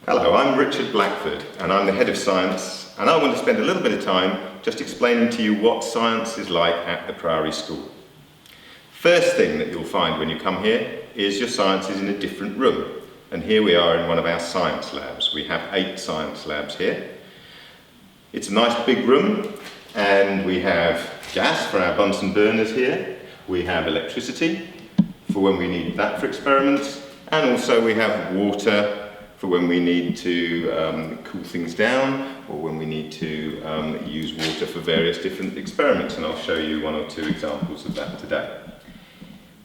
Hello, I'm Richard Blackford and I'm the Head of Science, and I want to spend a little bit of time just explaining to you what science is like at the Priory School. First thing that you'll find when you come here is your science is in a different room, and here we are in one of our science labs. We have 8 science labs here. It's a nice big room, and we have gas for our Bunsen burners here. We have electricity for when we need that for experiments, and also we have water for when we need to cool things down, or when we need to use water for various different experiments, and I'll show you 1 or 2 examples of that today.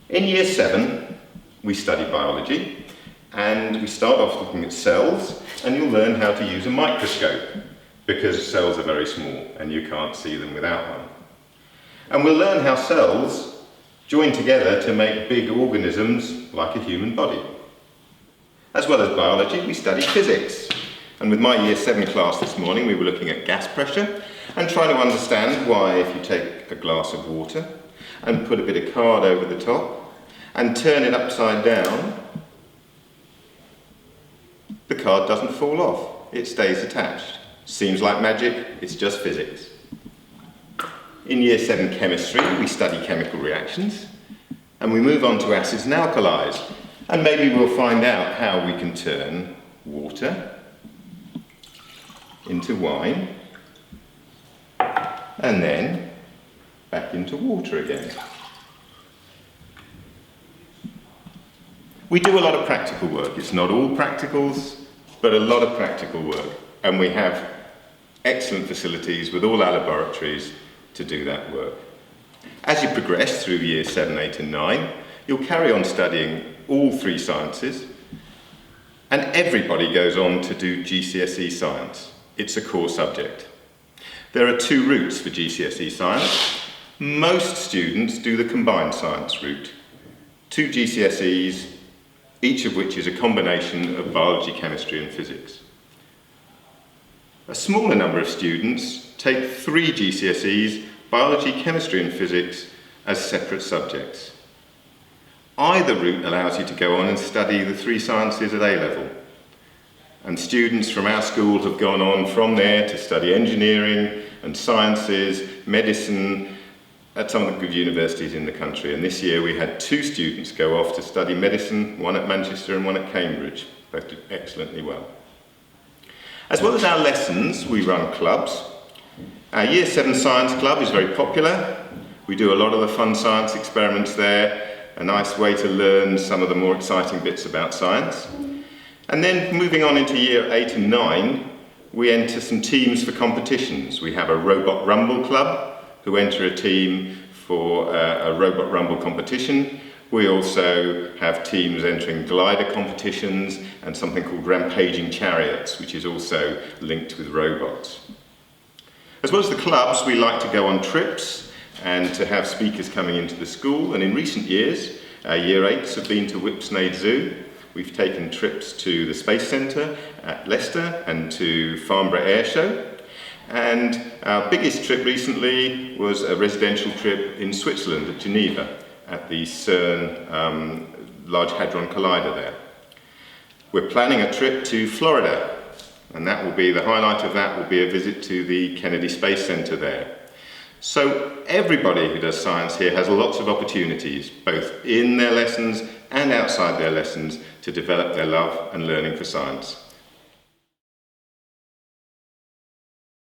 In Year 7 we study biology, and we start off looking at cells, and you'll learn how to use a microscope because cells are very small and you can't see them without one. And we'll learn how cells join together to make big organisms like a human body. As well as biology, we study physics. And with my Year 7 class this morning, we were looking at gas pressure and trying to understand why, if you take a glass of water and put a bit of card over the top and turn it upside down, the card doesn't fall off, it stays attached. Seems like magic, it's just physics. In Year 7 chemistry, we study chemical reactions, and we move on to acids and alkalis. And maybe we'll find out how we can turn water into wine and then back into water again. We do a lot of practical work. It's not all practicals, but a lot of practical work. And we have excellent facilities with all our laboratories to do that work. As you progress through Year 7, 8 and 9, you'll carry on studying all 3 sciences, and everybody goes on to do GCSE Science. It's a core subject. There are 2 routes for GCSE Science. Most students do the combined science route. 2 GCSEs, each of which is a combination of biology, chemistry and physics. A smaller number of students take 3 GCSEs, biology, chemistry and physics, as separate subjects. Either route allows you to go on and study the 3 sciences at A-level. And students from our school have gone on from there to study engineering and sciences, medicine, at some of the good universities in the country. And this year we had 2 students go off to study medicine, one at Manchester and one at Cambridge. Both did excellently well. As well as our lessons, we run clubs. Our Year 7 Science Club is very popular. We do a lot of the fun science experiments there. A nice way to learn some of the more exciting bits about science. And then moving on into Year 8 and 9, we enter some teams for competitions. We have a Robot Rumble Club, who enter a team for a Robot Rumble competition. We also have teams entering glider competitions and something called Rampaging Chariots, which is also linked with robots. As well as the clubs, we like to go on trips and to have speakers coming into the school, and in recent years our Year 8s have been to Whipsnade Zoo. We've taken trips to the Space Centre at Leicester and to Farnborough Air Show, and our biggest trip recently was a residential trip in Switzerland at Geneva at the CERN Large Hadron Collider there. We're planning a trip to Florida, and that will be the highlight of that will be a visit to the Kennedy Space Center there. So everybody who does science here has lots of opportunities, both in their lessons and outside their lessons, to develop their love and learning for science.